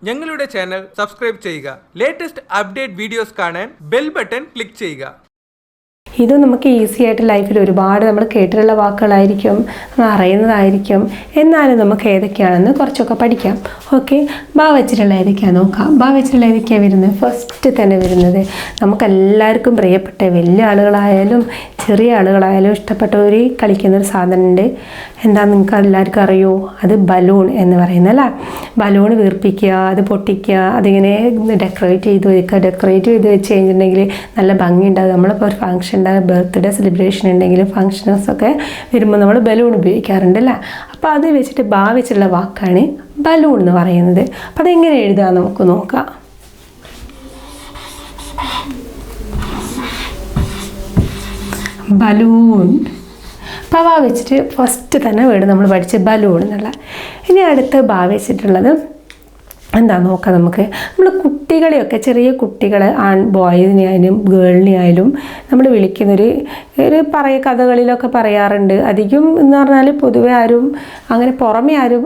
ഞങ്ങളുടെ channel subscribe ചെയ്യുക. Latest update videos കാണാൻ ബെൽ ബട്ടൺ ക്ലിക്ക് ചെയ്യുക. ഇത് നമുക്ക് ഈസി ആയിട്ട് ലൈഫിൽ ഒരുപാട് നമ്മൾ കേട്ടിട്ടുള്ള വാക്കുകളായിരിക്കും, നമ്മൾ അറിയുന്നതായിരിക്കും. എന്നാലും നമുക്ക് ഏതൊക്കെയാണെന്ന് കുറച്ചൊക്കെ പഠിക്കാം. ഓക്കെ, ബാ വെച്ചിട്ടുള്ള ഏതൊക്കെയാണെന്ന് നോക്കാം. ബാ വെച്ചിട്ടുള്ള ഏതൊക്കെയാണ് വരുന്നത്? ഫസ്റ്റ് തന്നെ വരുന്നത് നമുക്കെല്ലാവർക്കും പ്രിയപ്പെട്ട വലിയ ആളുകളായാലും ചെറിയ ആളുകളായാലും ഇഷ്ടപ്പെട്ട ഒരു കളിക്കുന്നൊരു സാധനമുണ്ട്. എന്താണെന്ന് നിങ്ങൾക്ക് എല്ലാവർക്കും അറിയുമോ? അത് ബലൂൺ എന്ന് പറയുന്നത് അല്ലേ. ബലൂൺ വീർപ്പിക്കുക, അത് പൊട്ടിക്കുക, അതിങ്ങനെ ഡെക്കറേറ്റ് ചെയ്ത് വയ്ക്കുക. ഡെക്കറേറ്റ് ചെയ്ത് വെച്ച് കഴിഞ്ഞിട്ടുണ്ടെങ്കിൽ നല്ല ഭംഗിയുണ്ടാകും. നമ്മളിപ്പോൾ ഒരു ഫംഗ്ഷൻ ഉണ്ടാകും, ബർത്ത്ഡേ സെലിബ്രേഷൻ ഉണ്ടെങ്കിൽ ഫങ്ഷൻസൊക്കെ വരുമ്പോൾ നമ്മൾ ബലൂൺ ഉപയോഗിക്കാറുണ്ട് അല്ലേ. അപ്പോൾ അത് വെച്ചിട്ട് ബാ വെച്ചുള്ള വാക്കാണ് ബലൂൺ എന്ന് പറയുന്നത്. അപ്പോൾ അതെങ്ങനെ എഴുതാൻ നമുക്ക് നോക്കാം. ബലൂൺ. അപ്പോൾ ബാ വെച്ചിട്ട് ഫസ്റ്റ് തന്നെ വേർഡ് നമ്മൾ പഠിച്ച ബലൂൺ എന്നുള്ള. ഇനി അടുത്ത് ബാ വെച്ചിട്ടുള്ളത് എന്താ നോക്കാം നമുക്ക്. നമ്മൾ കുട്ടികളെയൊക്കെ, ചെറിയ കുട്ടികൾ, ബോയ്സിനെയായാലും ഗേളിനെയായാലും നമ്മൾ വിളിക്കുന്നൊരു കഥകളിലൊക്കെ പറയാറുണ്ട്. അധികം എന്ന് പറഞ്ഞാൽ പൊതുവെ ആരും അങ്ങനെ പുറമെ ആരും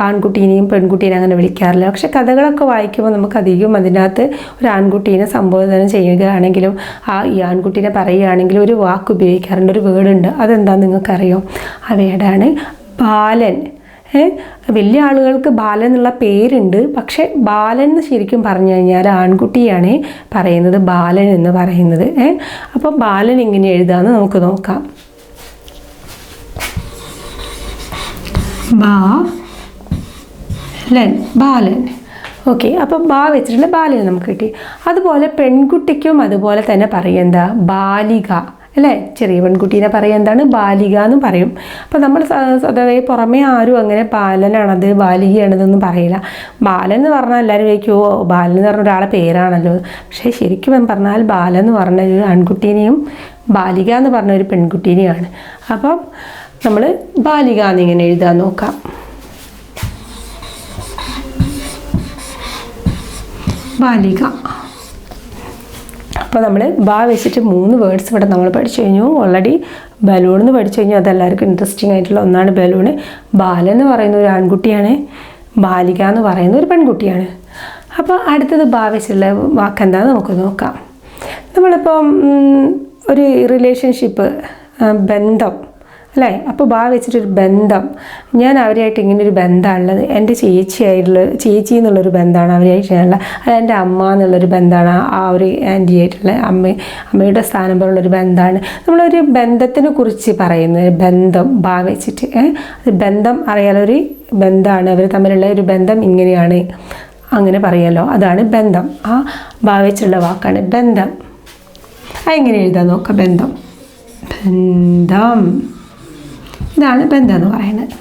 ആൺകുട്ടീനെയും പെൺകുട്ടീനെയും അങ്ങനെ വിളിക്കാറില്ല. പക്ഷെ കഥകളൊക്കെ വായിക്കുമ്പോൾ നമുക്ക് അധികം അതിനകത്ത് ഒരു ആൺകുട്ടീനെ സംബോധന ചെയ്യുകയാണെങ്കിലും ഈ ആൺകുട്ടീനെ പറയുകയാണെങ്കിലും ഒരു വാക്ക് ഉപയോഗിക്കാറുണ്ട്, ഒരു വേർഡുണ്ട്. അതെന്താണെന്ന് നിങ്ങൾക്കറിയോ? ആ വേർഡാണ് ബാലൻ. വലിയ ആളുകൾക്ക് ബാലൻ എന്നുള്ള പേരുണ്ട്, പക്ഷെ ബാലൻ എന്ന് ശരിക്കും പറഞ്ഞു കഴിഞ്ഞാൽ ആൺകുട്ടിയാണ് പറയുന്നത് ബാലൻ എന്ന് പറയുന്നത്. അപ്പോൾ ബാലൻ എങ്ങനെ എഴുതാമെന്ന് നമുക്ക് നോക്കാം. ബാലൻ. ഓക്കെ, അപ്പോൾ ബാ വെച്ചിട്ടുള്ള ബാലൻ നമുക്ക് കിട്ടി. അതുപോലെ പെൺകുട്ടിക്കും അതുപോലെ തന്നെ പറയും എന്താ? ബാലിക അല്ലേ. ചെറിയ പെൺകുട്ടീനെ പറയുക എന്താണ്? ബാലിക എന്നും പറയും. അപ്പോൾ നമ്മൾ സ്വതവേ പുറമേ ആരും അങ്ങനെ ബാലനാണത് ബാലികയാണതെന്നും പറയില്ല. ബാലൻ എന്ന് പറഞ്ഞാൽ എല്ലാവരും ചോദിക്കുമോ ബാലൻ എന്ന് പറഞ്ഞ ഒരാളെ പേരാണല്ലോ. പക്ഷേ ശരിക്കും പറഞ്ഞാൽ ബാലൻ എന്ന് പറഞ്ഞ ഒരു ആൺകുട്ടീനെയും ബാലിക എന്ന് പറഞ്ഞ ഒരു പെൺകുട്ടീനെയാണ്. അപ്പം നമ്മൾ ബാലിക എന്നിങ്ങനെ എഴുതാൻ നോക്കാം. ബാലിക. അപ്പോൾ നമ്മൾ ബാ വെച്ചിട്ട് 3 വേർഡ്സ് ഇവിടെ നമ്മൾ പഠിച്ചു കഴിഞ്ഞു. ഓൾറെഡി ബലൂൺ എന്ന് പഠിച്ചു കഴിഞ്ഞു. അതെല്ലാവർക്കും ഇൻട്രസ്റ്റിംഗ് ആയിട്ടുള്ള ഒന്നാണ് ബലൂൺ. ബാലൻ എന്ന് പറയുന്ന ഒരു ആൺകുട്ടിയാണ്, ബാലിക എന്ന് പറയുന്ന ഒരു പെൺകുട്ടിയാണ്. അപ്പോൾ അടുത്തത് ബാ വെച്ചുള്ള വാക്ക് എന്താണെന്ന് നമുക്ക് നോക്കാം. നമ്മളിപ്പം ഒരു റിലേഷൻഷിപ്പ്, ബന്ധം അല്ലേ. അപ്പോൾ ബാ വെച്ചിട്ടൊരു ബന്ധം, ഞാൻ അവരായിട്ട് ഇങ്ങനൊരു ബന്ധമാണുള്ളത്. എൻ്റെ ചേച്ചി എന്നുള്ളൊരു ബന്ധമാണ് അവരായിട്ടുള്ള, അത് എൻ്റെ അമ്മ എന്നുള്ളൊരു ബന്ധമാണ് ആ ഒരു ആൻറ്റി ആയിട്ടുള്ള അമ്മയുടെ സ്ഥാനം പോലുള്ളൊരു ബന്ധമാണ്. നമ്മളൊരു ബന്ധത്തിനെ കുറിച്ച് പറയുന്നത് ബന്ധം ബാ വെച്ചിട്ട്. അത് ബന്ധം അറിയാലോ, ഒരു ബന്ധമാണ്, അവർ തമ്മിലുള്ള ഒരു ബന്ധം ഇങ്ങനെയാണ് അങ്ങനെ പറയാലോ, അതാണ് ബന്ധം. ആ ബാ വെച്ചുള്ള വാക്കാണ് ബന്ധം. അതെങ്ങനെ എഴുതാൻ നോക്കാം? ബന്ധം. ഇതാണ് ബന്ധം എന്ന് പറയുന്നത്.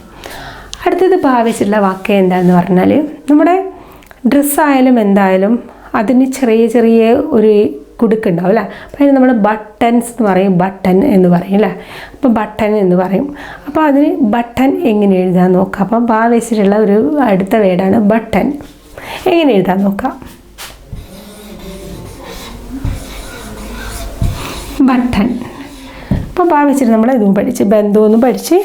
അടുത്തത് ബാ വെച്ചിട്ടുള്ള വാക്ക് എന്താണെന്ന് പറഞ്ഞാൽ നമ്മുടെ ഡ്രസ്സായാലും എന്തായാലും അതിന് ചെറിയ ചെറിയ ഒരു കുടുക്കുണ്ടാവും അല്ലേ. അപ്പോൾ അതിന് നമ്മൾ ബട്ടൺസ് എന്ന് പറയും, ബട്ടൺ എന്ന് പറയും അല്ലേ. അപ്പോൾ ബട്ടൺ എന്ന് പറയും. അപ്പോൾ അതിന് ബട്ടൺ എങ്ങനെ എഴുതാൻ നോക്കാം. അപ്പം ബാ വെച്ചിട്ടുള്ള ഒരു അടുത്ത വേർഡാണ് ബട്ടൺ. എങ്ങനെ എഴുതാൻ നോക്കാം? ബട്ടൺ. അപ്പോൾ ബാ വെച്ചിട്ട് നമ്മൾ ഇതും പഠിച്ച്, ബന്ധമൊന്നും പഠിച്ച്,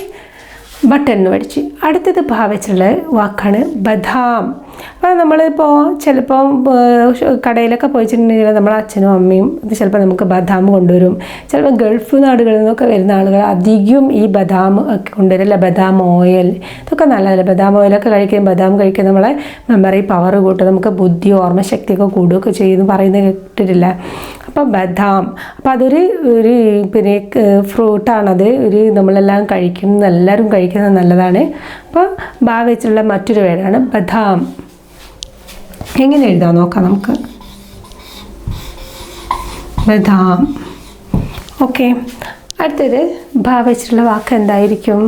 ബട്ടൺ എന്ന് പഠിച്ച്. അടുത്തത് ബാ വെച്ചുള്ള വാക്കാണ് ബദാം. അപ്പോൾ നമ്മളിപ്പോൾ ചിലപ്പോൾ കടയിലൊക്കെ പോയിട്ടുണ്ടെങ്കിൽ നമ്മളെ അച്ഛനും അമ്മയും ഇത് ചിലപ്പോൾ നമുക്ക് ബദാം കൊണ്ടുവരും. ചിലപ്പോൾ ഗൾഫ് നാടുകളിൽ നിന്നൊക്കെ വരുന്ന ആളുകൾ അധികം ഈ ബദാം ഒക്കെ കൊണ്ടുവരില്ല. ബദാം ഓയിൽ ഇതൊക്കെ നല്ലതല്ല. ബദാം ഓയിലൊക്കെ ബദാം കഴിക്കുക നമ്മളെ മെമ്മറി പവർ കൂട്ടും, നമുക്ക് ബുദ്ധി ഓർമ്മശക്തിയൊക്കെ കൂടുകയൊക്കെ ചെയ്യുമെന്ന് പറയുന്നത് കേട്ടിട്ടില്ല. അപ്പോൾ ബദാം, അപ്പോൾ അതൊരു പിന്നെ ഫ്രൂട്ടാണത്. നമ്മളെല്ലാം കഴിക്കുന്നത്, എല്ലാവരും കഴിക്കുന്നത് നല്ലതാണ്. അപ്പോൾ ബാ വെച്ചുള്ള മറ്റൊരു വേർഡാണ് ബദാം. എങ്ങനെ എഴുതാൻ നോക്കാം നമുക്ക്? ബദാം. ഓക്കെ, അടുത്തത് ബാ വെച്ചിട്ടുള്ള വാക്ക് എന്തായിരിക്കും?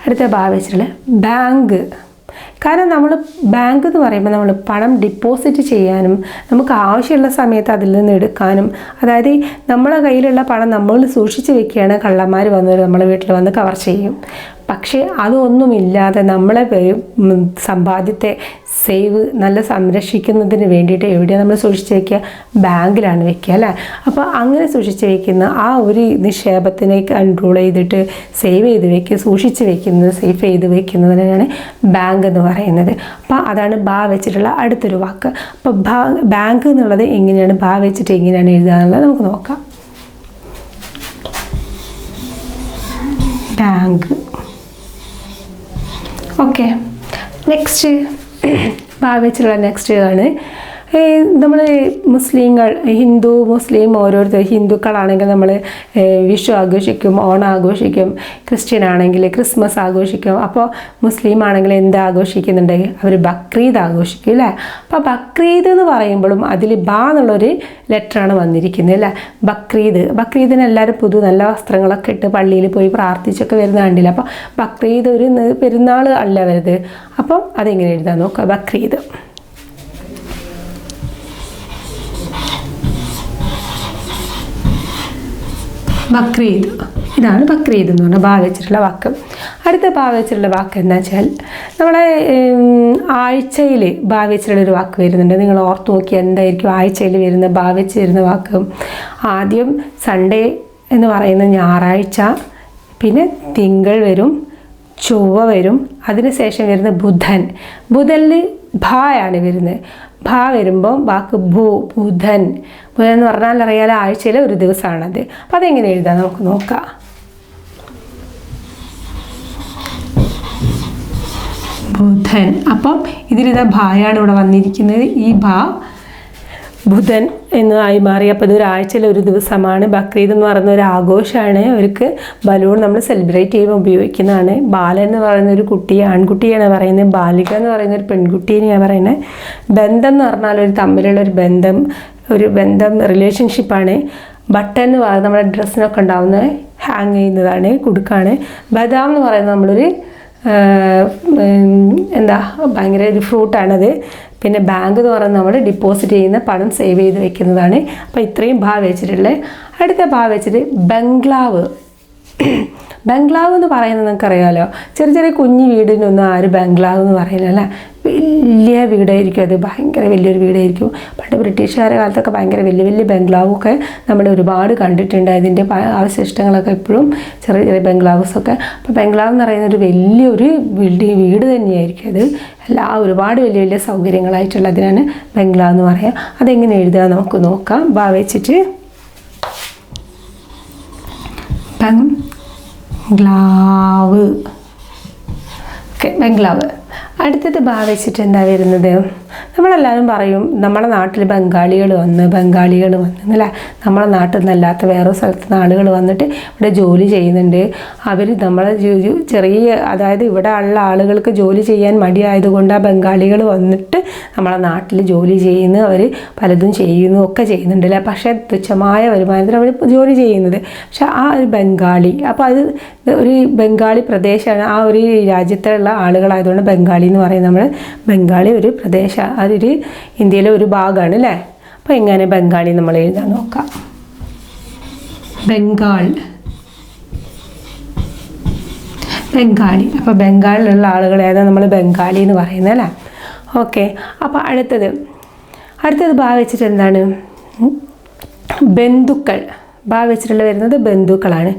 അടുത്ത ബാ വെച്ചിട്ടുള്ള ബാങ്ക്. കാരണം നമ്മൾ ബാങ്ക് എന്ന് പറയുമ്പോൾ നമ്മൾ പണം ഡിപ്പോസിറ്റ് ചെയ്യാനും നമുക്ക് ആവശ്യമുള്ള സമയത്ത് അതിൽ നിന്ന് എടുക്കാനും, അതായത് നമ്മളെ കയ്യിലുള്ള പണം നമ്മൾ സൂക്ഷിച്ച് വെക്കുകയാണ്, കള്ളന്മാർ വന്ന് നമ്മളെ വീട്ടിൽ വന്ന് കവർ ചെയ്യും. പക്ഷേ അതൊന്നുമില്ലാതെ നമ്മളെ സമ്പാദ്യത്തെ നല്ല സംരക്ഷിക്കുന്നതിന് വേണ്ടിയിട്ട് എവിടെയാണ് നമ്മൾ സൂക്ഷിച്ച് വയ്ക്കുക? ബാങ്കിലാണ് വെക്കുക അല്ലേ? അപ്പോൾ അങ്ങനെ സൂക്ഷിച്ച് വയ്ക്കുന്ന ആ ഒരു നിക്ഷേപത്തിനെ കൺട്രോൾ ചെയ്തിട്ട് സേവ് ചെയ്ത് വയ്ക്കുക, സൂക്ഷിച്ച് വയ്ക്കുന്നത്, സേഫ് ചെയ്ത് വയ്ക്കുന്നതിനാണ് ബാങ്ക് എന്ന് പറയുന്നത്. അപ്പോൾ അതാണ് ബാ വെച്ചിട്ടുള്ള അടുത്തൊരു വാക്ക്. അപ്പോൾ ബാങ്ക് എന്നുള്ളത് എങ്ങനെയാണ് ബാ വെച്ചിട്ട് എങ്ങനെയാണ് എഴുതാന്നുള്ളത് നമുക്ക് നോക്കാം. ബാങ്ക്. ഓക്കെ, നെക്സ്റ്റ് ബാ വെച്ചിട്ടുള്ള നെക്സ്റ്റ് ആണ് നമ്മൾ മുസ്ലിങ്ങൾ, ഹിന്ദു മുസ്ലിം ഓരോരുത്തർ, ഹിന്ദുക്കളാണെങ്കിൽ നമ്മൾ വിഷു ആഘോഷിക്കും, ഓണം ആഘോഷിക്കും, ക്രിസ്ത്യൻ ആണെങ്കിൽ ക്രിസ്മസ് ആഘോഷിക്കും. അപ്പോൾ മുസ്ലിം ആണെങ്കിൽ എന്താ ആഘോഷിക്കുന്നുണ്ട്? അവർ ബക്രീദ് ആഘോഷിക്കും അല്ലേ? അപ്പോൾ ബക്രീദ് എന്ന് പറയുമ്പോഴും അതിൽ ബാ എന്നുള്ളൊരു ലെറ്ററാണ് വന്നിരിക്കുന്നത് അല്ലേ? ബക്രീദിന് എല്ലാവരും നല്ല വസ്ത്രങ്ങളൊക്കെ ഇട്ട് പള്ളിയിൽ പോയി പ്രാർത്ഥിച്ചൊക്കെ വരുന്ന കണ്ടില്ല. അപ്പോൾ ബക്രീദ് ഒരു പെരുന്നാൾ അല്ല വരുന്നത്. അപ്പം അതെങ്ങനെ എഴുതാൻ നോക്കുക? ബക്രീദ്. ബക്രീദ്, ഇതാണ് ബക്രീദ് എന്ന് പറഞ്ഞാൽ ബാ വെച്ചിട്ടുള്ള വാക്ക്. അടുത്ത ബാ വെച്ചിട്ടുള്ള വാക്ക് എന്താ വെച്ചാൽ നമ്മളെ ആഴ്ചയിൽ ബാ വെച്ചിട്ടുള്ളൊരു വാക്ക് വരുന്നുണ്ട്. നിങ്ങൾ ഓർത്ത് നോക്കിയാൽ എന്തായിരിക്കും ആഴ്ചയിൽ വരുന്ന ബാ വെച്ച് വരുന്ന വാക്ക്? ആദ്യം സൺഡേ എന്ന് പറയുന്ന ഞായറാഴ്ച, പിന്നെ തിങ്കൾ വരും, ചൊവ്വ വരും, അതിനുശേഷം വരുന്ന ബുധനിൽ ഭായാണ് വരുന്നത്. ഭാ വരുമ്പോൾ വാക്ക് ബുധൻ എന്ന് പറഞ്ഞാൽ അറിയാലോ ആഴ്ചയിലെ ഒരു ദിവസമാണത്. അപ്പം അതെങ്ങനെ എഴുതാം നമുക്ക് നോക്കാം. ബുധൻ. അപ്പം ഇതിലിതാ ഭായാണ് ഇവിടെ വന്നിരിക്കുന്നത്. ഈ ഭാ ബുധൻ എന്നായി മാറി. അപ്പോൾ ഇതൊരാഴ്ചയിലെ ഒരു ദിവസമാണ്. ബക്രീദ് എന്ന് പറയുന്ന ഒരു ആഘോഷമാണ്. അവർക്ക് ബലൂൺ നമ്മൾ സെലിബ്രേറ്റ് ചെയ്യുമ്പോൾ ഉപയോഗിക്കുന്നതാണ്. ബാലൻ എന്ന് പറയുന്ന ഒരു കുട്ടിയെ ആൺകുട്ടിയാണ് പറയുന്നത്. ബാലിക എന്ന് പറയുന്ന ഒരു പെൺകുട്ടീനെയാണ് പറയുന്നത്. ബന്ധം എന്ന് പറഞ്ഞാൽ ഒരു തമ്മിലുള്ള ഒരു ബന്ധം റിലേഷൻഷിപ്പാണ്. ബട്ടൺ എന്ന് പറയുന്നത് നമ്മുടെ ഡ്രസ്സിനൊക്കെ ഉണ്ടാവുന്ന ഹാങ് ചെയ്യുന്നതാണ്, കുടുക്കാണ്. ബദാം എന്ന് പറയുന്നത് നമ്മളൊരു ഭയങ്കര ഒരു ഫ്രൂട്ടാണത്. പിന്നെ ബാങ്ക് എന്ന് പറയുന്നത് നമ്മൾ ഡിപ്പോസിറ്റ് ചെയ്യുന്ന പണം സേവ് ചെയ്ത് വെക്കുന്നതാണ്. അപ്പോൾ ഇത്രയും ഭാ വെച്ചിട്ടുള്ളത്. അടുത്ത ഭാ വെച്ചിട്ട് ബംഗ്ലാവ്. ബംഗ്ലാവ് എന്ന് പറയുന്നത് നമുക്കറിയാമല്ലോ, ചെറിയ കുഞ്ഞു വീടിനൊന്നും ആരും ബംഗ്ലാവ് എന്ന് പറയുന്നില്ല അല്ലേ? വലിയ വീടായിരിക്കും, അത് ഭയങ്കര വലിയൊരു വീടായിരിക്കും. പണ്ട് ബ്രിട്ടീഷുകാരുടെ കാലത്തൊക്കെ ഭയങ്കര വലിയ ബംഗ്ലാവൊക്കെ നമ്മൾ ഒരുപാട് കണ്ടിട്ടുണ്ട്. അതിൻ്റെ അവശിഷ്ടങ്ങളൊക്കെ ഇപ്പോഴും ചെറിയ ബംഗ്ലാവ്സൊക്കെ. അപ്പോൾ ബംഗ്ലാവ് എന്ന് പറയുന്ന ഒരു വലിയൊരു വീട് തന്നെയായിരിക്കും അത്. ഒരുപാട് വലിയ സൗകര്യങ്ങളായിട്ടുള്ളതിനാണ് ബംഗ്ലാവ് എന്ന് പറയുക. അതെങ്ങനെ എഴുതുക നമുക്ക് നോക്കാം. ബാ വെച്ചിട്ട് ബംഗ്ലാവ്. ഓക്കെ, ബംഗ്ലാവ്. അടുത്തത് ബാ വെച്ചിട്ട് എന്താ വരുന്നത്? നമ്മളെല്ലാവരും പറയും നമ്മളെ നാട്ടിൽ ബംഗാളികൾ വന്ന് അല്ലേ? നമ്മളെ നാട്ടിൽ നിന്നല്ലാത്ത വേറെ സ്ഥലത്ത് നിന്ന് ആളുകൾ വന്നിട്ട് ഇവിടെ ജോലി ചെയ്യുന്നുണ്ട്. അവർ നമ്മളെ അതായത് ഇവിടെ ഉള്ള ആളുകൾക്ക് ജോലി ചെയ്യാൻ മടിയായതുകൊണ്ട് ആ ബംഗാളികൾ വന്നിട്ട് നമ്മളെ നാട്ടിൽ ജോലി ചെയ്യുന്നു, അവർ പലതും ചെയ്യുന്നു ഒക്കെ ചെയ്യുന്നുണ്ടല്ലേ? പക്ഷേ തുച്ഛമായ വരുമാനത്തിൽ അവർ ജോലി ചെയ്യുന്നത്. പക്ഷെ ആ ഒരു ബംഗാളി, അപ്പോൾ അത് ഒരു ബംഗാളി പ്രദേശമാണ്. ആ ഒരു രാജ്യത്തുള്ള ആളുകളായതുകൊണ്ട് ബംഗാളി എന്ന് പറയും. നമ്മൾ ബംഗാളി ഒരു പ്രദേശം, അതൊരു ഇന്ത്യയിലെ ഒരു ഭാഗമാണ് അല്ലേ? അപ്പോൾ എങ്ങനെ ബംഗാളി നമ്മൾ എഴുതാൻ നോക്കാം. ബംഗാളി. അപ്പോൾ ബംഗാളിലുള്ള ആളുകൾ ഏതാണ് നമ്മൾ ബംഗാളി എന്ന് പറയുന്നത് അല്ലേ? ഓക്കെ. അപ്പോൾ അടുത്തത് ബാ വെച്ചിട്ട് എന്താണ്? ബന്ധുക്കൾ. ബാ വെച്ചിട്ടുള്ള വരുന്നത് ബന്ധുക്കളാണ്.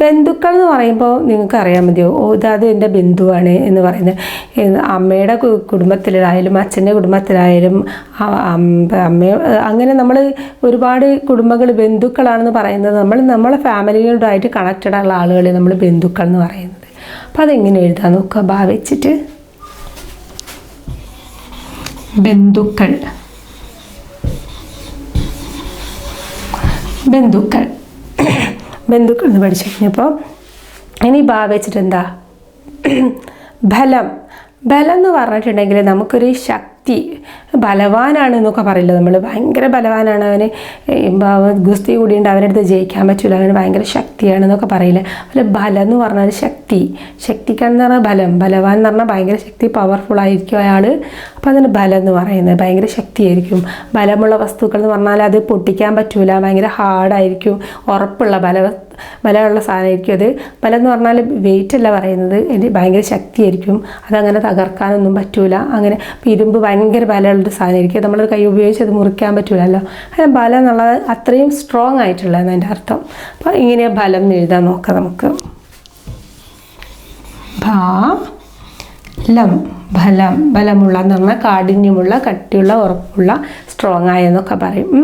ബന്ധുക്കൾ എന്ന് പറയുമ്പോൾ നിങ്ങൾക്ക് അറിയാൻ മതിയോ? അത് എൻ്റെ ബന്ധുവാണ് എന്ന് പറയുന്നത്. അമ്മയുടെ കുടുംബത്തിലായാലും അച്ഛൻ്റെ കുടുംബത്തിലായാലും അങ്ങനെ നമ്മൾ ഒരുപാട് കുടുംബങ്ങൾ ബന്ധുക്കളാണെന്ന് പറയുന്നത് നമ്മളെ ഫാമിലിയോടായിട്ട് കണക്റ്റഡ് ആയുള്ള ആളുകളെ നമ്മൾ ബന്ധുക്കൾ എന്ന് പറയുന്നത്. അപ്പോൾ അതെങ്ങനെ എഴുതാൻ നോക്കുക. ബാ വെച്ചിട്ട് ബന്ധുക്കൾ എന്ന് പഠിച്ചു കഴിഞ്ഞപ്പോൾ ഇനി ബാ വെച്ചിട്ട് എന്താ? ബലം എന്ന് പറഞ്ഞിട്ടുണ്ടെങ്കിൽ നമുക്കൊരു ശക്തി, ബലവാനാണ് എന്നൊക്കെ പറയില്ല നമ്മൾ. ഭയങ്കര ബലവാനാണ് അവന്, ഗുസ്തി കൂടിയുണ്ട്, അവൻ്റെ അടുത്ത് ജയിക്കാൻ പറ്റില്ല, അവന് ഭയങ്കര ശക്തിയാണെന്നൊക്കെ പറയില്ല. അതുപോലെ ബലം എന്ന് പറഞ്ഞാൽ ശക്തിക്കാണെന്ന് പറഞ്ഞാൽ ബലവാൻ എന്ന് പറഞ്ഞാൽ ഭയങ്കര ശക്തി, പവർഫുൾ ആയിരിക്കും അയാൾ. അപ്പോൾ അതിന് ബലം എന്ന് പറയുന്നത് ഭയങ്കര ശക്തിയായിരിക്കും. ബലമുള്ള വസ്തുക്കൾ എന്ന് പറഞ്ഞാൽ അത് പൊട്ടിക്കാൻ പറ്റൂല, ഭയങ്കര ഹാർഡായിരിക്കും, ഉറപ്പുള്ള ബലമുള്ള സാധനമായിരിക്കും അത്. ബലം എന്ന് പറഞ്ഞാൽ വെയിറ്റ് അല്ല പറയുന്നത്, അതിന് ഭയങ്കര ശക്തിയായിരിക്കും, അതങ്ങനെ തകർക്കാനൊന്നും പറ്റൂല. അങ്ങനെ ഇരുമ്പ് ഭയങ്കര ബലമുള്ളൊരു സാധനമായിരിക്കും, നമ്മൾ കൈ ഉപയോഗിച്ച് അത് മുറിക്കാൻ പറ്റൂലല്ലോ. അങ്ങനെ ബലം എന്നുള്ളത് അത്രയും സ്ട്രോങ് ആയിട്ടുള്ളതെന്ന് അതിൻ്റെ അർത്ഥം. അപ്പോൾ ഇങ്ങനെ ബലം എന്ന് എഴുതാൻ നോക്കാം നമുക്ക്. ലം ബലം, ബലമുള്ള എന്ന് പറഞ്ഞാൽ കാഠിന്യമുള്ള, കട്ടിയുള്ള, ഉറപ്പുള്ള, സ്ട്രോങ് ആയെന്നൊക്കെ പറയും.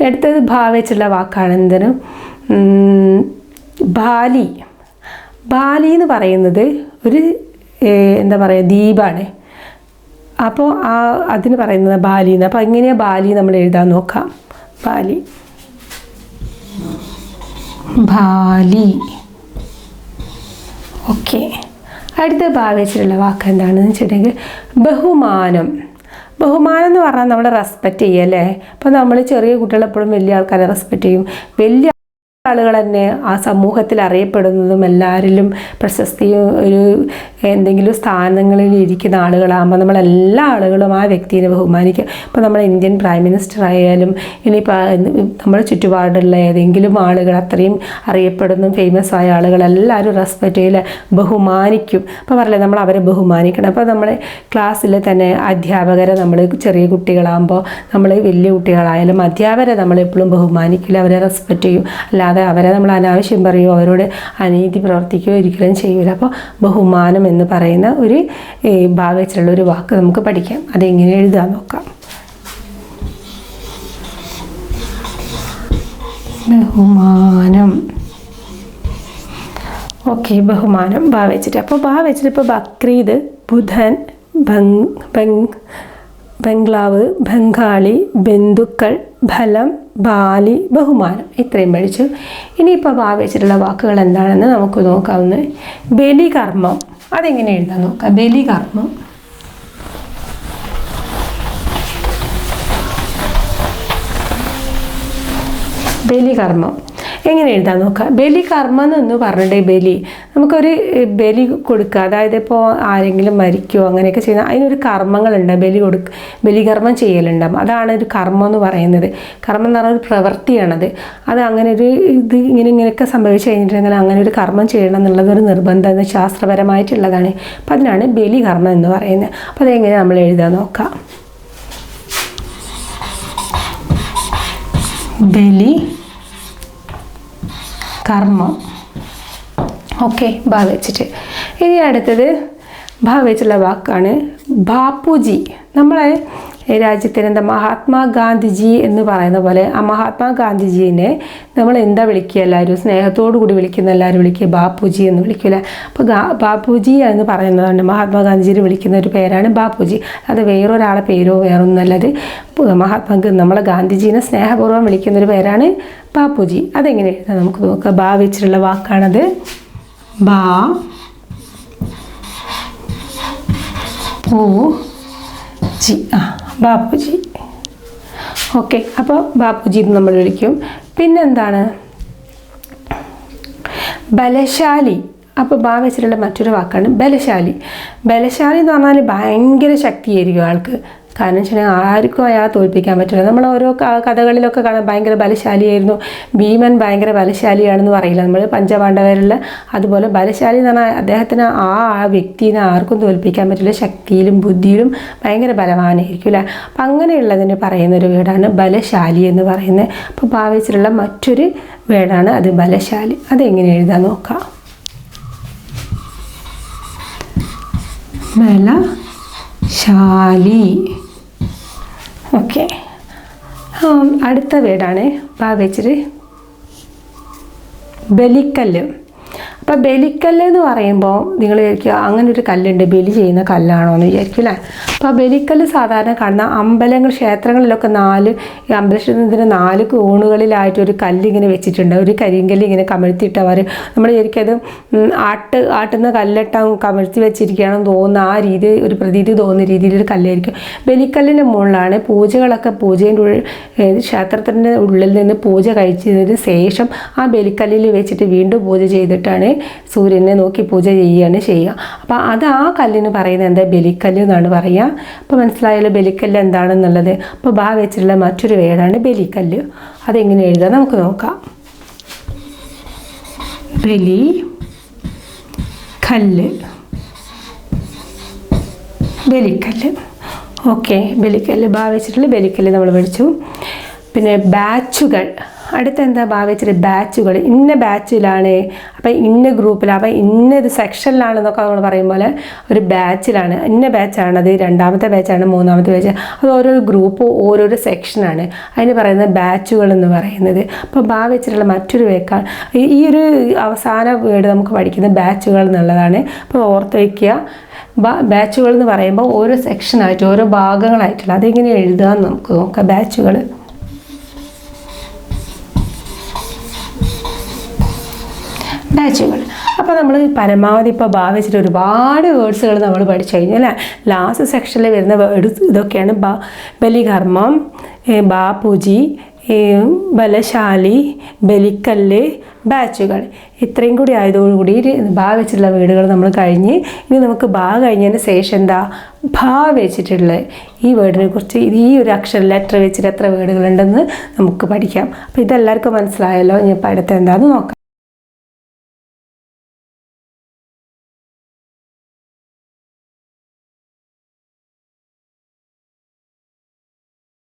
അടുത്തത് ഭാ വെച്ചുള്ള വാക്കാണ് എന്തിനും ബാലി. ബാലി എന്ന് പറയുന്നത് ഒരു എന്താ പറയുക ദ്വീപാണ്. അപ്പോൾ അതിന് പറയുന്നത് ബാലി എന്ന്. അപ്പോൾ എങ്ങനെയാണ് ബാലി നമ്മൾ എഴുതാൻ നോക്കാം. ബാലി ബാലി. ഓക്കെ, അടുത്ത ഭാവിച്ചിട്ടുള്ള വാക്ക് എന്താണെന്ന് വെച്ചിട്ടുണ്ടെങ്കിൽ ബഹുമാനം. ബഹുമാനം എന്ന് പറഞ്ഞാൽ നമ്മൾ റെസ്പെക്റ്റ് ചെയ്യുക അല്ലേ. അപ്പോൾ നമ്മൾ ചെറിയ കുട്ടികൾ എപ്പോഴും വലിയ ആൾക്കാരെ റെസ്പെക്റ്റ് ചെയ്യും. വലിയ ആളുകൾ തന്നെ ആ സമൂഹത്തിൽ അറിയപ്പെടുന്നതും എല്ലാവരിലും പ്രശസ്തിയും ഒരു എന്തെങ്കിലും സ്ഥാനങ്ങളിൽ ഇരിക്കുന്ന ആളുകളാകുമ്പോൾ നമ്മളെല്ലാ ആളുകളും ആ വ്യക്തിയെ ബഹുമാനിക്കുക. ഇപ്പോൾ നമ്മൾ ഇന്ത്യൻ പ്രൈം മിനിസ്റ്റർ ആയാലും ഇനിയിപ്പോൾ നമ്മുടെ ചുറ്റുപാടുള്ള ഏതെങ്കിലും ആളുകൾ അത്രയും അറിയപ്പെടുന്ന ഫേമസ് ആയ ആളുകളെല്ലാവരും റെസ്പെക്റ്റ് ചെയ്യില്ല, ബഹുമാനിക്കും. അപ്പോൾ പറയില്ലേ നമ്മൾ അവരെ ബഹുമാനിക്കണം. അപ്പോൾ നമ്മൾ ക്ലാസ്സിൽ തന്നെ അധ്യാപകരെ നമ്മൾ ചെറിയ കുട്ടികളാകുമ്പോൾ നമ്മൾ വലിയ കുട്ടികളായാലും അധ്യാപകരെ നമ്മളെപ്പോഴും ബഹുമാനിക്കില്ല, അവരെ റെസ്പെക്റ്റ് ചെയ്യും. അല്ലാതെ അവരെ നമ്മൾ അനാവശ്യം പറയുകയോ അവരോട് അനീതി പ്രവർത്തിക്കുകയോ ഒരിക്കലും ചെയ്യില്ല. അപ്പോൾ ബഹുമാനം എന്ന് പറയുന്ന ഒരു ഭാവത്തിലുള്ള ഒരു വാക്ക് നമുക്ക് പഠിക്കാം. അതെങ്ങനെ എഴുതാൻ നോക്കാം. ബഹുമാനം. ഓക്കെ, ബഹുമാനം ബാ വെച്ചിട്ട്. അപ്പോൾ ബാ വെച്ചിട്ട് ഇപ്പോൾ ബക്രീദ്, ബുധൻ, ബംഗ്ലാവ്, ബംഗാളി, ബന്ധുക്കൾ, ഫലം, ബാലി, ബഹുമാനം ഇത്രയും പഠിച്ചു. ഇനിയിപ്പോൾ ബാ വെച്ചിട്ടുള്ള വാക്കുകൾ എന്താണെന്ന് നമുക്ക് നോക്കാവുന്നത്. ബലികർമ്മം. അതെങ്ങനെ എഴുതാൻ നോക്കാം. ബലികർമ്മം. ബലികർമ്മം എങ്ങനെ എഴുതാൻ നോക്കാം. ബലികർമ്മം എന്ന് പറഞ്ഞിട്ട് ബലി നമുക്കൊരു ബലി കൊടുക്കുക, അതായത് ഇപ്പോൾ ആരെങ്കിലും മരിക്കുകയോ അങ്ങനെയൊക്കെ ചെയ്യുന്ന അതിനൊരു കർമ്മങ്ങളുണ്ട്. ബലികർമ്മം ചെയ്യലുണ്ടാകും. അതാണ് ഒരു കർമ്മം എന്ന് പറയുന്നത്. കർമ്മം എന്ന് പറഞ്ഞാൽ ഒരു പ്രവൃത്തിയാണത്. അത് അങ്ങനെ ഒരു ഇങ്ങനെയൊക്കെ സംഭവിച്ചു കഴിഞ്ഞിട്ടുണ്ടെങ്കിൽ അങ്ങനെ ഒരു കർമ്മം ചെയ്യണം എന്നുള്ളത് ഒരു നിർബന്ധം ശാസ്ത്രപരമായിട്ടുള്ളതാണ്. അപ്പം അതിനാണ് ബലികർമ്മം എന്ന് പറയുന്നത്. അപ്പോൾ അതെങ്ങനെ നമ്മൾ എഴുതാൻ നോക്കാം. ബലി കർമ്മം. ഓക്കെ, ഭാ വെച്ചിട്ട്. ഇനി അടുത്തത് ഭാ വെച്ചുള്ള വാക്കാണ് ബാപ്പുജി. നമ്മളെ രാജ്യത്തിന് എന്താ മഹാത്മാഗാന്ധിജി എന്ന് പറയുന്ന പോലെ ആ മഹാത്മാഗാന്ധിജീനെ നമ്മൾ എന്താ വിളിക്കുക, എല്ലാവരും സ്നേഹത്തോടു കൂടി വിളിക്കുന്ന എല്ലാവരും വിളിക്കുക ബാപ്പുജി എന്ന് വിളിക്കില്ല. അപ്പോൾ ബാപ്പുജി എന്ന് പറയുന്നതാണ് മഹാത്മാഗാന്ധിജിയെ വിളിക്കുന്ന ഒരു പേരാണ് ബാപ്പുജി. അത് വേറൊരാളെ പേരോ വേറൊന്നല്ലത്. നമ്മളെ ഗാന്ധിജീനെ സ്നേഹപൂർവ്വം വിളിക്കുന്നൊരു പേരാണ് ബാപ്പുജി. അതെങ്ങനെ നമുക്ക് നോക്കാം. ബാ വെച്ചിട്ടുള്ള വാക്കാണത്. ബാ പൂ ജി. ബാപ്പുജി. ഓക്കെ, അപ്പോൾ ബാപ്പുജി എന്ന് നമ്മൾ വിളിക്കും. പിന്നെന്താണ് ബലശാലി. അപ്പോൾ ബാ വെച്ചിട്ടുള്ള മറ്റൊരു വാക്കാണ് ബലശാലി. ബലശാലി എന്ന് പറഞ്ഞാൽ ഭയങ്കര ശക്തിയായിരിക്കും ആൾക്ക്. കാരണം വെച്ചിട്ടുണ്ടെങ്കിൽ ആർക്കും അയാളെ തോൽപ്പിക്കാൻ പറ്റില്ല. നമ്മൾ ഓരോ കഥകളിലൊക്കെ കാണാൻ ഭയങ്കര ബലശാലിയായിരുന്നു, ഭീമൻ ഭയങ്കര ബലശാലിയാണെന്ന് പറയില്ല നമ്മൾ പഞ്ചപാണ്ഡവരിൽ. അതുപോലെ ബലശാലി എന്ന് പറഞ്ഞാൽ അദ്ദേഹത്തിന് ആ വ്യക്തിനെ ആർക്കും തോൽപ്പിക്കാൻ പറ്റില്ല. ശക്തിയിലും ബുദ്ധിയിലും ഭയങ്കര ബലവാനായിരിക്കും അല്ലേ. അപ്പം അങ്ങനെയുള്ളതിന് പറയുന്നൊരു വേർഡാണ് ബലശാലി എന്ന് പറയുന്നത്. അപ്പോൾ ഭാവിച്ചിട്ടുള്ള മറ്റൊരു വേർഡാണ് അത് ബലശാലി. അതെങ്ങനെ എഴുതാൻ നോക്കാം. ബലശാലി. ഓക്കെ, അടുത്ത വേർഡാണ് ബാ വെച്ചിട്ട് ബലിക്കല്ല്. അപ്പോൾ ബലിക്കല്ല് എന്ന് പറയുമ്പോൾ നിങ്ങൾ വിചാരിക്കുക അങ്ങനെ ഒരു കല്ലുണ്ട്, ബലി ചെയ്യുന്ന കല്ലാണോ എന്ന് വിചാരിക്കും അല്ലേ. അപ്പോൾ ബലിക്കല്ല് സാധാരണ കാണുന്ന അമ്പലങ്ങൾ ക്ഷേത്രങ്ങളിലൊക്കെ ഈ അമ്പലത്തിന് 4 കോണുകളിലായിട്ട് ഒരു കല്ല് ഇങ്ങനെ വെച്ചിട്ടുണ്ട്. ഒരു കരിങ്കല്ല് ഇങ്ങനെ കമഴ്ത്തിയിട്ടവർ നമ്മൾ ശരിക്കും അത് ആട്ടുന്ന കല്ലിട്ട കമഴ്ത്തി വെച്ചിരിക്കുകയാണെന്ന് തോന്നുന്ന ആ രീതി, ഒരു പ്രതീതി തോന്നുന്ന രീതിയിലൊരു കല്ലായിരിക്കും. ബലിക്കല്ലിൻ്റെ മുകളിലാണ് പൂജേൻ്റെ ക്ഷേത്രത്തിൻ്റെ ഉള്ളിൽ നിന്ന് പൂജ കഴിച്ചതിന് ശേഷം ആ ബലിക്കല്ലിൽ വെച്ചിട്ട് വീണ്ടും പൂജ ചെയ്തിട്ടാണ് സൂര്യനെ നോക്കി പൂജ ചെയ്യുകയാണ് ചെയ്യുക. അപ്പോൾ അത് ആ കല്ലിന് പറയുന്നത് എന്താ ബലിക്കല്ല് എന്നാണ് പറയുക. അപ്പോൾ മനസ്സിലായാലും ബലിക്കല്ല് എന്താണെന്നുള്ളത്. അപ്പോൾ ബാ വെച്ചിട്ടുള്ള മറ്റൊരു വേർഡാണ് ബലിക്കല്ല്. അതെങ്ങനെ എഴുതാൻ നമുക്ക് നോക്കാം. ബലി, കല്ല്, ബലിക്കല്ല്. ഓക്കെ, ബലിക്കല്ല്. ബാ വെച്ചിട്ടുള്ള ബലിക്കല്ല് നമ്മൾ പഠിച്ചു. പിന്നെ ബാച്ചുകൾ. അടുത്ത എന്താ ബാ വെച്ചിട്ട്? ബാച്ചുകൾ. ഇന്ന ബാച്ചിലാണ്, അപ്പം ഇന്ന ഗ്രൂപ്പിലാണ്, അപ്പം ഇന്നൊരു സെക്ഷനിലാണെന്നൊക്കെ നമ്മൾ പറയും പോലെ ഒരു ബാച്ചിലാണ്, ഇന്ന ബാച്ചാണത്, രണ്ടാമത്തെ ബാച്ചാണ്, മൂന്നാമത്തെ ബാച്ച്. അത് ഓരോരോ ഗ്രൂപ്പ് ഓരോരോ സെക്ഷനാണ്, അതിന് പറയുന്നത് ബാച്ചുകൾ എന്ന് പറയുന്നത്. അപ്പോൾ ബാ വെച്ചിട്ടുള്ള മറ്റൊരു വേക്കാണ് ഈ ഒരു അവസാന വേർഡ് നമുക്ക് പഠിക്കുന്നത് ബാച്ചുകൾ എന്നുള്ളതാണ്. അപ്പോൾ ഓർത്ത് വയ്ക്കുക. ബാച്ചുകൾ എന്ന് പറയുമ്പോൾ ഓരോ സെക്ഷനായിട്ട് ഓരോ ഭാഗങ്ങളായിട്ടുള്ള അതെങ്ങനെ എഴുതാമെന്ന് നമുക്ക് നോക്കാം. ബാച്ചുകൾ. ബാച്ചുകൾ. അപ്പോൾ നമ്മൾ പരമാവധി ഇപ്പോൾ ബാ വെച്ചിട്ട് ഒരുപാട് വേർഡ്സുകൾ നമ്മൾ പഠിച്ചു കഴിഞ്ഞു അല്ലേ. ലാസ്റ്റ് സെക്ഷനിൽ വരുന്ന വേർഡ്സ് ഇതൊക്കെയാണ്. ബലികർമ്മം, ബാപ്പുജി, ബലശാലി, ബലിക്കല്ല്, ബാച്ചുകൾ. ഇത്രയും കൂടി ആയതോടുകൂടി ബാ വെച്ചിട്ടുള്ള വേർഡുകൾ നമ്മൾ കഴിഞ്ഞ്, ഇനി നമുക്ക് ബാ കഴിഞ്ഞതിന് ശേഷം എന്താ ഭാ വെച്ചിട്ടുള്ള ഈ വേർഡിനെ കുറിച്ച് ഈ ഒരു അക്ഷരം ലെറ്റർ വെച്ചിട്ട് എത്ര വേർഡുകളുണ്ടെന്ന് നമുക്ക് പഠിക്കാം. അപ്പോൾ ഇതെല്ലാവർക്കും മനസ്സിലായല്ലോ. ഇനി ഇപ്പോൾ അടുത്ത് എന്താണെന്ന് നോക്കാം.